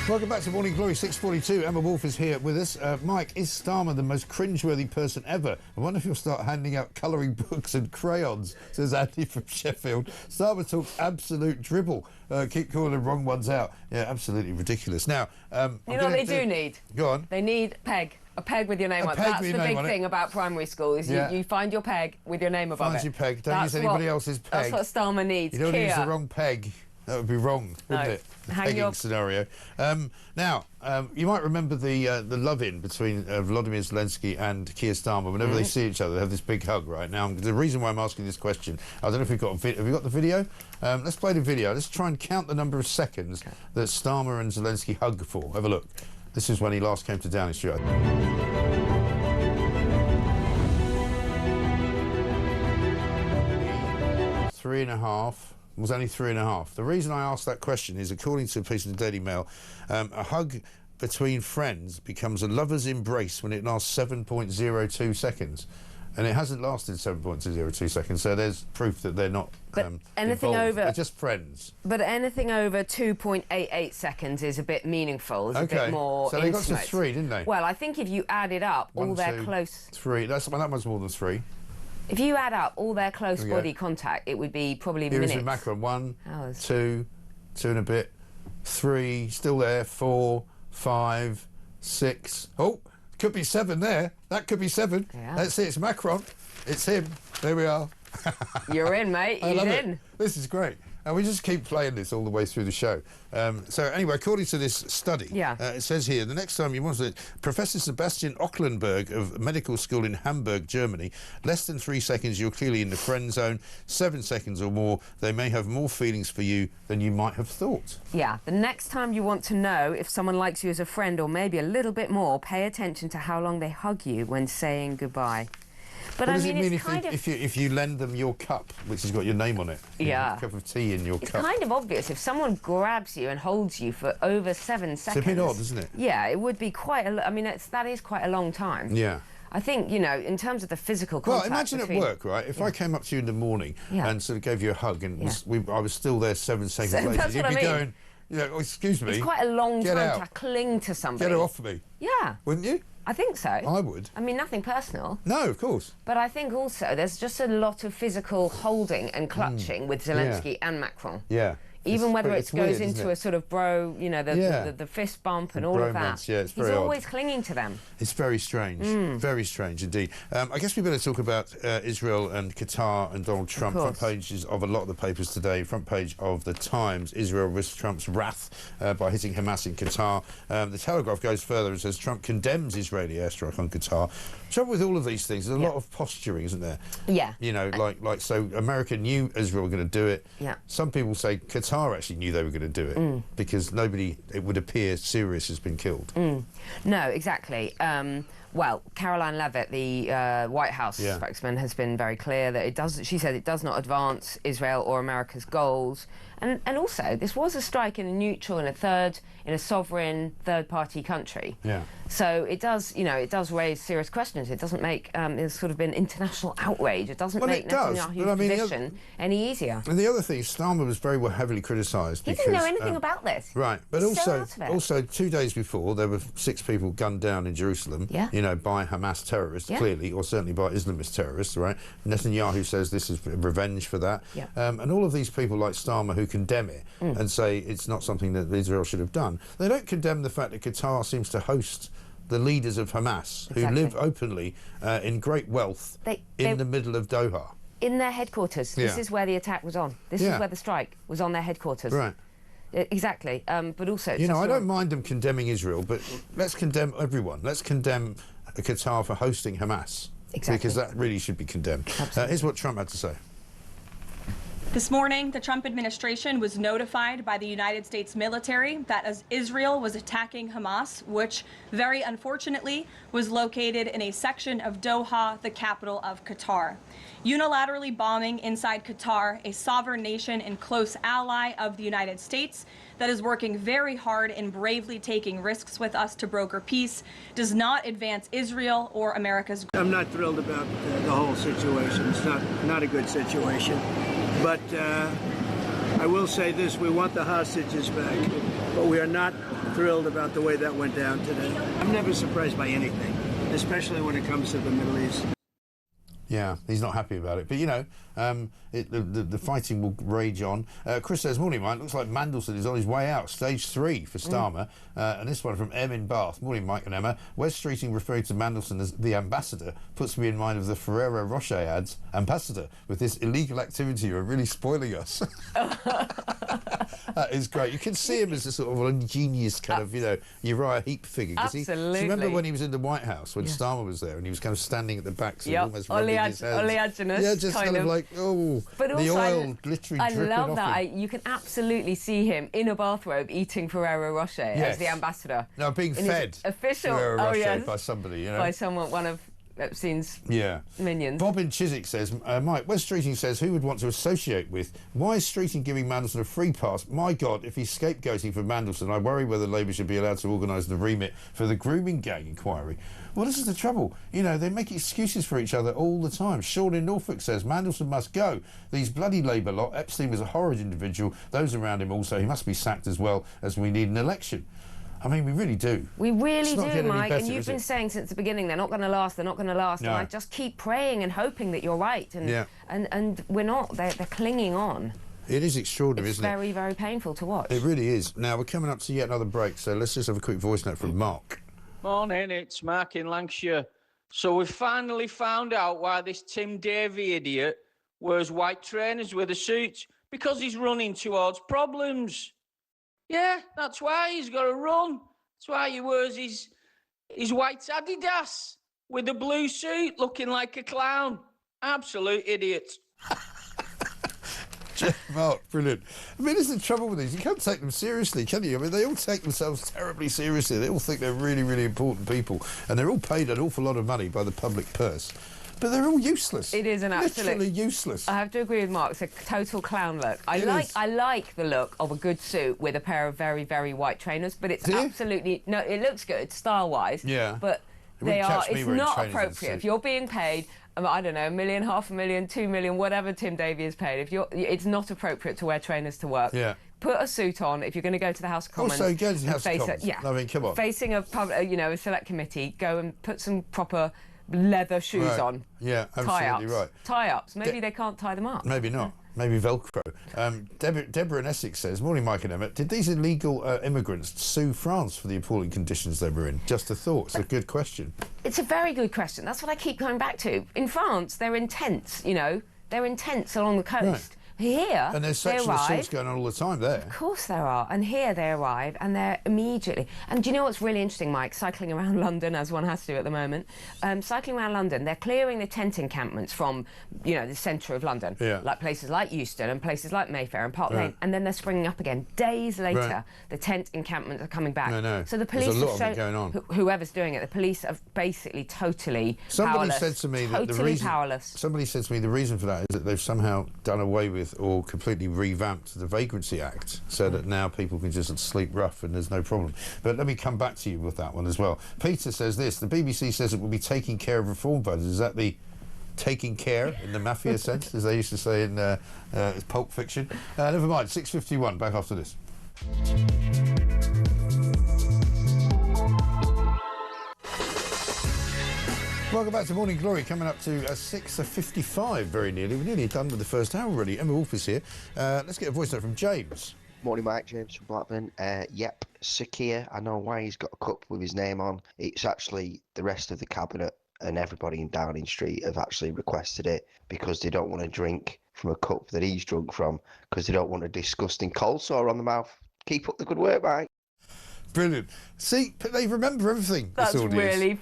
[SPEAKER 2] Welcome back to Morning Glory, 6:42. Emma Woolf is here with us. Mike, is Starmer the most cringeworthy person ever? I wonder if he'll start handing out colouring books and crayons, says Andy from Sheffield. Starmer talks absolute dribble. Keep calling the wrong ones out. Yeah, absolutely ridiculous. Now,
[SPEAKER 1] you know what they do need?
[SPEAKER 2] Go on.
[SPEAKER 1] They need peg. A peg with your name on it. That's the big thing about primary schools. You find your peg with your name above it.
[SPEAKER 2] Find your peg. Don't use anybody else's peg.
[SPEAKER 1] That's what Starmer needs.
[SPEAKER 2] You don't use the wrong peg. That would be wrong, wouldn't it? The pegging scenario. Now, you might remember the love-in between Volodymyr Zelensky and Keir Starmer. Whenever they see each other, they have this big hug. Right now, the reason why I'm asking this question, I don't know if we've got. Have you got the video? Let's play the video. Let's try and count the number of seconds that Starmer and Zelensky hug for. Have a look. This is when he last came to Downing Street. 3.5. It was only 3.5. The reason I asked that question is, according to a piece of the Daily Mail, a hug between friends becomes a lover's embrace when it lasts 7.02 seconds. And it hasn't lasted 7.02 seconds, so there's proof that they're not
[SPEAKER 1] anything
[SPEAKER 2] involved.
[SPEAKER 1] over,
[SPEAKER 2] they're just friends.
[SPEAKER 1] But anything over 2.88 seconds is a bit meaningful, a bit more
[SPEAKER 2] so they
[SPEAKER 1] intimate.
[SPEAKER 2] got to 3, didn't they?
[SPEAKER 1] Well, I think if you added up all their close...
[SPEAKER 2] 3. That one's more than 3.
[SPEAKER 1] If you add up all their close body contact, it would be probably minutes.
[SPEAKER 2] Here is Macron. 1, 2, 2 and a bit, 3, still there, 4, 5, 6. Oh, could be 7 there. That could be 7.
[SPEAKER 1] Yeah.
[SPEAKER 2] Let's see, it's Macron. It's him. There we are.
[SPEAKER 1] You're in, mate. He's in.
[SPEAKER 2] This is great. And we just keep playing this all the way through the show. So anyway, according to this study, it says here, the next time you want to... Professor Sebastian Ocklenberg of medical school in Hamburg, Germany, less than 3 seconds, you're clearly in the friend zone. 7 seconds or more, they may have more feelings for you than you might have thought.
[SPEAKER 1] Yeah, the next time you want to know if someone likes you as a friend or maybe a little bit more, pay attention to how long they hug you when saying goodbye. But
[SPEAKER 2] what
[SPEAKER 1] I
[SPEAKER 2] does
[SPEAKER 1] mean,
[SPEAKER 2] it mean
[SPEAKER 1] it's
[SPEAKER 2] if you lend them your cup, which has got your name on it?
[SPEAKER 1] Yeah.
[SPEAKER 2] A cup of tea in your cup.
[SPEAKER 1] It's kind of obvious. If someone grabs you and holds you for over 7 seconds...
[SPEAKER 2] It's a bit odd, isn't it?
[SPEAKER 1] Yeah, it would be quite a... I mean, that is quite a long time.
[SPEAKER 2] Yeah.
[SPEAKER 1] I think, you know, in terms of the physical contact...
[SPEAKER 2] Well, imagine at work, right? If I came up to you in the morning and sort of gave you a hug and I was still there 7 seconds later,
[SPEAKER 1] that's
[SPEAKER 2] you'd
[SPEAKER 1] what
[SPEAKER 2] be
[SPEAKER 1] I mean.
[SPEAKER 2] going, you know, oh, excuse me.
[SPEAKER 1] It's quite a long
[SPEAKER 2] Get
[SPEAKER 1] time
[SPEAKER 2] out.
[SPEAKER 1] to cling to somebody.
[SPEAKER 2] Get her off me.
[SPEAKER 1] Yeah.
[SPEAKER 2] Wouldn't you?
[SPEAKER 1] I think so.
[SPEAKER 2] I would.
[SPEAKER 1] I mean, nothing personal.
[SPEAKER 2] No, of course.
[SPEAKER 1] But I think also there's just a lot of physical holding and clutching with Zelensky and Macron.
[SPEAKER 2] Yeah.
[SPEAKER 1] Even whether it goes
[SPEAKER 2] weird,
[SPEAKER 1] into a sort of bro, you know, the fist bump and all of that.
[SPEAKER 2] Yeah, it's very
[SPEAKER 1] He's
[SPEAKER 2] odd.
[SPEAKER 1] always clinging to them.
[SPEAKER 2] It's very strange. Very strange indeed. I guess we better talk about Israel and Qatar and Donald Trump. Front pages of a lot of the papers today. Front page of the Times. Israel risks Trump's wrath by hitting Hamas in Qatar. The Telegraph goes further and says Trump condemns Israeli airstrike on Qatar. Trouble with all of these things, there's a lot of posturing, isn't there?
[SPEAKER 1] Yeah.
[SPEAKER 2] You know, like so America knew Israel were going to do it.
[SPEAKER 1] Yeah.
[SPEAKER 2] Some people say Qatar actually knew they were going to do it because nobody, it would appear, serious has been killed.
[SPEAKER 1] No, exactly. Well, Caroline Leavitt, the White House spokesman, has been very clear that she said it does not advance Israel or America's goals. And also, this was a strike in a neutral, in a sovereign third-party country.
[SPEAKER 2] Yeah.
[SPEAKER 1] So it does, you know, it does raise serious questions. It doesn't make, it's sort of been international outrage. It doesn't make Netanyahu's position any easier.
[SPEAKER 2] And the other thing, Starmer was very heavily criticised.
[SPEAKER 1] He didn't know anything about this.
[SPEAKER 2] Right, but
[SPEAKER 1] He's so out of it.
[SPEAKER 2] also 2 days before, there were 6 people gunned down in Jerusalem.
[SPEAKER 1] Yeah.
[SPEAKER 2] by Hamas terrorists, clearly, or certainly by Islamist terrorists, right? Netanyahu says this is revenge for that. And all of these people like Starmer who condemn it and say it's not something that Israel should have done, they don't condemn the fact that Qatar seems to host the leaders of Hamas, who live openly in great wealth in the middle of Doha.
[SPEAKER 1] In their headquarters. This is where the attack was on. This is where the strike was, on their headquarters.
[SPEAKER 2] Right.
[SPEAKER 1] Exactly. But also...
[SPEAKER 2] I don't mind them condemning Israel, but let's condemn everyone. Let's condemn Qatar for hosting Hamas.
[SPEAKER 1] Exactly.
[SPEAKER 2] Because that really should be condemned. Here's what Trump had to say.
[SPEAKER 12] This morning, the Trump administration was notified by the United States military that as Israel was attacking Hamas, which very unfortunately was located in a section of Doha, the capital of Qatar. Unilaterally bombing inside Qatar, a sovereign nation and close ally of the United States that is working very hard and bravely taking risks with us to broker peace, does not advance Israel or America's...
[SPEAKER 13] I'm not thrilled about the whole situation. It's not a good situation. But I will say this, we want the hostages back, but we are not thrilled about the way that went down today. I'm never surprised by anything, especially when it comes to the Middle East.
[SPEAKER 2] Yeah, he's not happy about it. But, the fighting will rage on. Chris says, morning, Mike. Looks like Mandelson is on his way out. Stage 3 for Starmer. And this one from Em in Bath. Morning, Mike and Emma. West Streeting referring to Mandelson as the ambassador puts me in mind of the Ferrero Rocher ads. Ambassador, with this illegal activity, you're really spoiling us. That is great. You can see him as a sort of ingenious kind of, Uriah Heep figure.
[SPEAKER 1] Absolutely.
[SPEAKER 2] Remember when he was in the White House, when Starmer was there, and he was kind of standing at the back, so almost rubbing his hands.
[SPEAKER 1] Oleaginous.
[SPEAKER 2] Yeah, just kind of like, but the
[SPEAKER 1] also,
[SPEAKER 2] oil literally dripping off
[SPEAKER 1] love that. You can absolutely see him in a bathrobe eating Ferrero Rocher as the ambassador.
[SPEAKER 2] No, being fed
[SPEAKER 1] official
[SPEAKER 2] Ferrero Rocher by somebody,
[SPEAKER 1] by someone, one of Epstein's minions.
[SPEAKER 2] Bob in Chiswick says, Mike, West Streeting says, who would want to associate with? Why is Streeting giving Mandelson a free pass? My God, if he's scapegoating for Mandelson, I worry whether Labour should be allowed to organise the remit for the grooming gang inquiry. Well, this is the trouble. They make excuses for each other all the time. Sean in Norfolk says, Mandelson must go. These bloody Labour lot. Epstein was a horrid individual. Those around him also. He must be sacked as well, as we need an election. I mean, we really do.
[SPEAKER 1] We really do, Mike. And you've been saying since the beginning, they're not going to last, they're not going to last. No. And I just keep praying and hoping that you're right. And we're not. They're clinging on.
[SPEAKER 2] It is extraordinary, isn't it?
[SPEAKER 1] It's very, very painful to watch.
[SPEAKER 2] It really is. Now, we're coming up to yet another break, so let's just have a quick voice note from Mark.
[SPEAKER 14] Morning, it's Mark in Lancashire. So we've finally found out why this Tim Davie idiot wears white trainers with a suit. Because he's running towards problems. Yeah, that's why he's got to run. That's why he wears his white Adidas with a blue suit looking like a clown. Absolute idiot.
[SPEAKER 2] Mark, brilliant. I mean, this is the trouble with these. You can't take them seriously, can you? I mean, they all take themselves terribly seriously. They all think they're really, really important people. And they're all paid an awful lot of money by the public purse. But they're all useless.
[SPEAKER 1] It is an absolute...
[SPEAKER 2] Literally useless.
[SPEAKER 1] I have to agree with Mark. It's a total clown look. I like the look of a good suit with a pair of very, very white trainers, but it's absolutely... No, it looks good, style-wise.
[SPEAKER 2] Yeah.
[SPEAKER 1] But it's not appropriate. If you're being paid, I don't know, $1 million, $500,000, $2 million, whatever Tim Davie is paid, it's not appropriate to wear trainers to work.
[SPEAKER 2] Yeah.
[SPEAKER 1] Put a suit on if you're going to go to the House of Commons.
[SPEAKER 2] Also, go to the House of Commons.
[SPEAKER 1] Yeah.
[SPEAKER 2] I mean, come on.
[SPEAKER 1] Facing a select committee, go and put some proper leather shoes on.
[SPEAKER 2] Yeah, absolutely right.
[SPEAKER 1] Tie-ups. Maybe they can't tie them up.
[SPEAKER 2] Maybe not. Maybe Velcro. Deborah in Essex says, morning, Mike and Emma. Did these illegal immigrants sue France for the appalling conditions they were in? Just a thought. It's a good question.
[SPEAKER 1] It's a very good question. That's what I keep going back to. In France, they're intense, They're intense along the coast.
[SPEAKER 2] Right.
[SPEAKER 1] Here,
[SPEAKER 2] and there's sexual assaults going on all the time there.
[SPEAKER 1] Of course there are. And here they arrive and they're immediately... And do you know what's really interesting, Mike? Cycling around London, as one has to at the moment. Cycling around London, they're clearing the tent encampments from, the centre of London.
[SPEAKER 2] Yeah.
[SPEAKER 1] Like places like Euston and places like Mayfair and Park Lane. And then they're springing up again. Days later, the tent encampments are coming back.
[SPEAKER 2] No.
[SPEAKER 1] So the police
[SPEAKER 2] There's a lot of it going on.
[SPEAKER 1] Whoever's doing it, the police are basically totally
[SPEAKER 2] Somebody
[SPEAKER 1] powerless.
[SPEAKER 2] said to me that Somebody said to me the reason for that is that they've somehow done away with or completely revamped the Vagrancy Act so that now people can just sleep rough and there's no problem. But let me come back to you with that one as well. Peter says this, the BBC says it will be taking care of reform voters. Is that the taking care in the mafia sense, as they used to say in Pulp Fiction? Never mind, 6:51, back after this. Welcome back to Morning Glory, coming up to 6:55 very nearly. We're nearly done with the first hour already. Emma Woolf is here. Let's get a voice note from James.
[SPEAKER 15] Morning, Mike. James from Blackburn. Yep, Sakir, I know why he's got a cup with his name on. It's actually the rest of the cabinet and everybody in Downing Street have actually requested it because they don't want to drink from a cup that he's drunk from because they don't want a disgusting cold sore on the mouth. Keep up the good work, Mike.
[SPEAKER 2] Brilliant. See, they remember everything.
[SPEAKER 1] That's really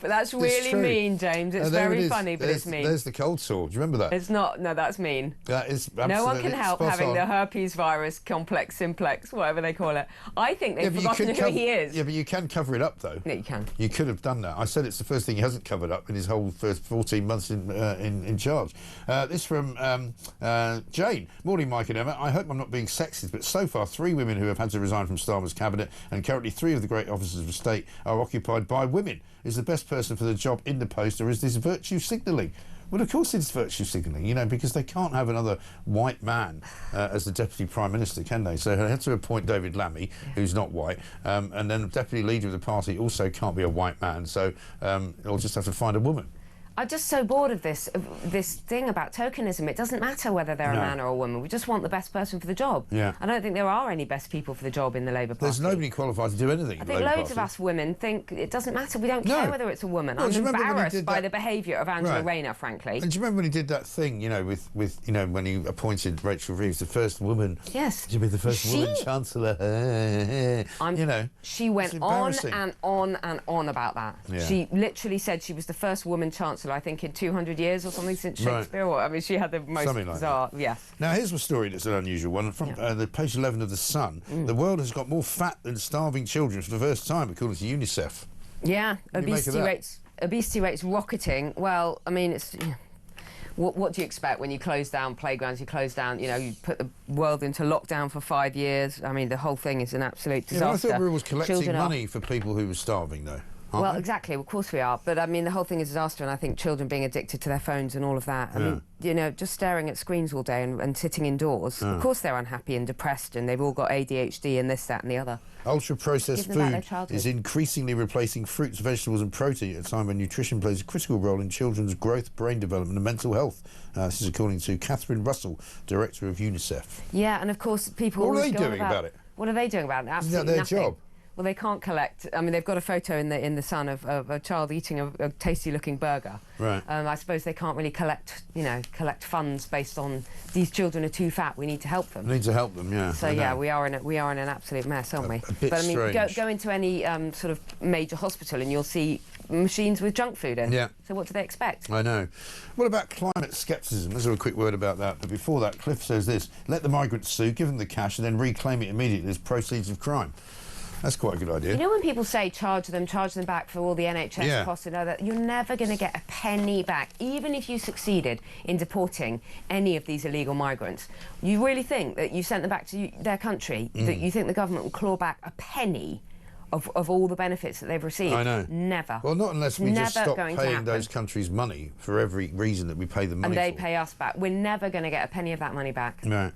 [SPEAKER 1] mean, James. It's very funny, but it's mean.
[SPEAKER 2] There's the cold sore. Do you remember that?
[SPEAKER 1] It's not. No, that's mean.
[SPEAKER 2] That is absolutely
[SPEAKER 1] no one can help having the herpes virus complex simplex, whatever they call it. I think they've forgotten who he is.
[SPEAKER 2] Yeah, but you can cover it up, though.
[SPEAKER 1] Yeah, you can.
[SPEAKER 2] You could have done that. I said it's the first thing he hasn't covered up in his whole first 14 months in charge. This from Jane. Morning, Mike and Emma. I hope I'm not being sexist, but so far 3 women who have had to resign from Starmer's cabinet, and currently 3 of the great officers of state are occupied by women. Is the best person for the job in the post, or is this virtue signalling? Well, of course it's virtue signalling, you know, because they can't have another white man as the Deputy Prime Minister, can they? So they had to appoint David Lammy, who's not white, and then the Deputy Leader of the party also can't be a white man, so they'll just have to find a woman.
[SPEAKER 1] I'm just so bored of this thing about tokenism. It doesn't matter whether they're a man or a woman. We just want the best person for the job.
[SPEAKER 2] Yeah.
[SPEAKER 1] I don't think there are any best people for the job in the Labour Party.
[SPEAKER 2] There's nobody qualified to do anything.
[SPEAKER 1] I think loads of us women think it doesn't matter. We don't care whether it's a woman. I'm embarrassed by the behaviour of Angela Rayner, frankly.
[SPEAKER 2] And do you remember when he did that thing, you know, with you know, when he appointed Rachel Reeves, the first woman?
[SPEAKER 1] Yes.
[SPEAKER 2] To be the first woman Chancellor. You know.
[SPEAKER 1] She went on and on and on about that.
[SPEAKER 2] Yeah.
[SPEAKER 1] She literally said she was the first woman Chancellor, I think, in 200 years or something since Shakespeare. Or, I mean, she had the most bizarre. Yes.
[SPEAKER 2] Now, here's a story that's an unusual one. From the page 11 of The Sun, the world has got more fat than starving children for the first time, according to UNICEF.
[SPEAKER 1] Yeah, obesity rates rocketing. Well, I mean, it's... What do you expect when you close down playgrounds? You close down, you know, you put the world into lockdown for 5 years. I mean, the whole thing is an absolute disaster.
[SPEAKER 2] Yeah, I thought we were always collecting money for people who were starving, though.
[SPEAKER 1] Well, exactly. Of course we are. But, I mean, the whole thing is a disaster, and I think children being addicted to their phones and all of that. I mean, you know, just staring at screens all day and sitting indoors. Of course they're unhappy and depressed, and they've all got ADHD and this, that and the other.
[SPEAKER 2] Ultra-processed food is increasingly replacing fruits, vegetables and protein at a time when nutrition plays a critical role in children's growth, brain development and mental health. This is according to Catherine Russell, Director of UNICEF.
[SPEAKER 1] Yeah, and of course people...
[SPEAKER 2] What are they doing about it?
[SPEAKER 1] What are they doing about it? Absolutely
[SPEAKER 2] their
[SPEAKER 1] nothing.
[SPEAKER 2] job?
[SPEAKER 1] Well, they can't collect. I mean, they've got a photo in the Sun of a child eating a tasty-looking burger.
[SPEAKER 2] Right.
[SPEAKER 1] I suppose they can't really collect funds based on these children are too fat. We need to help them.
[SPEAKER 2] We need to help them, yeah.
[SPEAKER 1] So yeah, we are in an absolute mess, aren't we?
[SPEAKER 2] A bit
[SPEAKER 1] but I mean,
[SPEAKER 2] strange.
[SPEAKER 1] go into any sort of major hospital and you'll see machines with junk food in.
[SPEAKER 2] Yeah.
[SPEAKER 1] So what do they expect?
[SPEAKER 2] I know. What about climate scepticism? Let's have a quick word about that. But before that, Cliff says this: let the migrants sue, give them the cash, and then reclaim it immediately as proceeds of crime. That's quite a good idea.
[SPEAKER 1] You know when people say charge them back for all the NHS costs and all that, you're never going to get a penny back, even if you succeeded in deporting any of these illegal migrants. You really think that you sent them back to their country, that you think the government will claw back a penny of all the benefits that they've received?
[SPEAKER 2] I know.
[SPEAKER 1] Never.
[SPEAKER 2] Well, not unless we just stop paying those countries money for every reason that we pay them money
[SPEAKER 1] and they
[SPEAKER 2] for.
[SPEAKER 1] pay us back. We're never going to get a penny of that money back.
[SPEAKER 2] Right.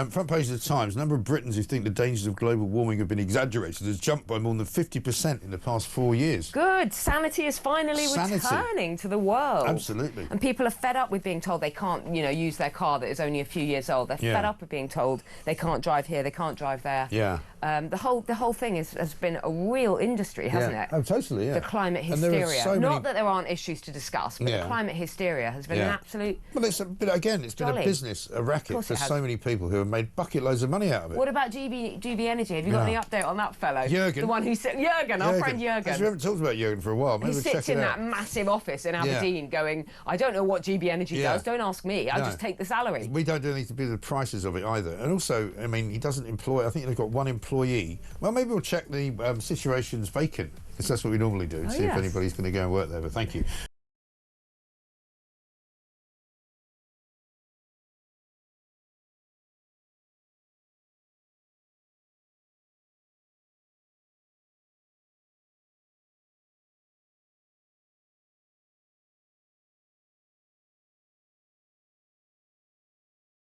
[SPEAKER 2] Front page of the Times, the number of Britons who think the dangers of global warming have been exaggerated has jumped by more than 50% in the past 4 years.
[SPEAKER 1] Good. Sanity is finally returning to the world.
[SPEAKER 2] Absolutely.
[SPEAKER 1] And people are fed up with being told they can't, you know, use their car that is only a few years old. They're fed up with being told they can't drive here, they can't drive there.
[SPEAKER 2] Yeah.
[SPEAKER 1] The whole thing has been a real industry, hasn't it?
[SPEAKER 2] Oh, totally, yeah.
[SPEAKER 1] The climate hysteria. Not that there aren't issues to discuss, but the climate hysteria has been an absolute...
[SPEAKER 2] Well, it's been a business, a racket for so many people who have made bucket loads of money out of it.
[SPEAKER 1] What about GB Energy? Have you got any update on that fellow?
[SPEAKER 2] Jürgen.
[SPEAKER 1] The one who said... Jürgen, our friend Jürgen.
[SPEAKER 2] Actually, we haven't talked about Jürgen for a while. Maybe
[SPEAKER 1] he sits in that massive office in Aberdeen going, I don't know what GB Energy does, don't ask me, I just take the salary.
[SPEAKER 2] We don't do anything to be the prices of it either. And also, I mean, he doesn't employ... I think they've got one employee. Well, maybe we'll check the situation's vacant, because that's what we normally do, see if anybody's going to go and work there, but thank you.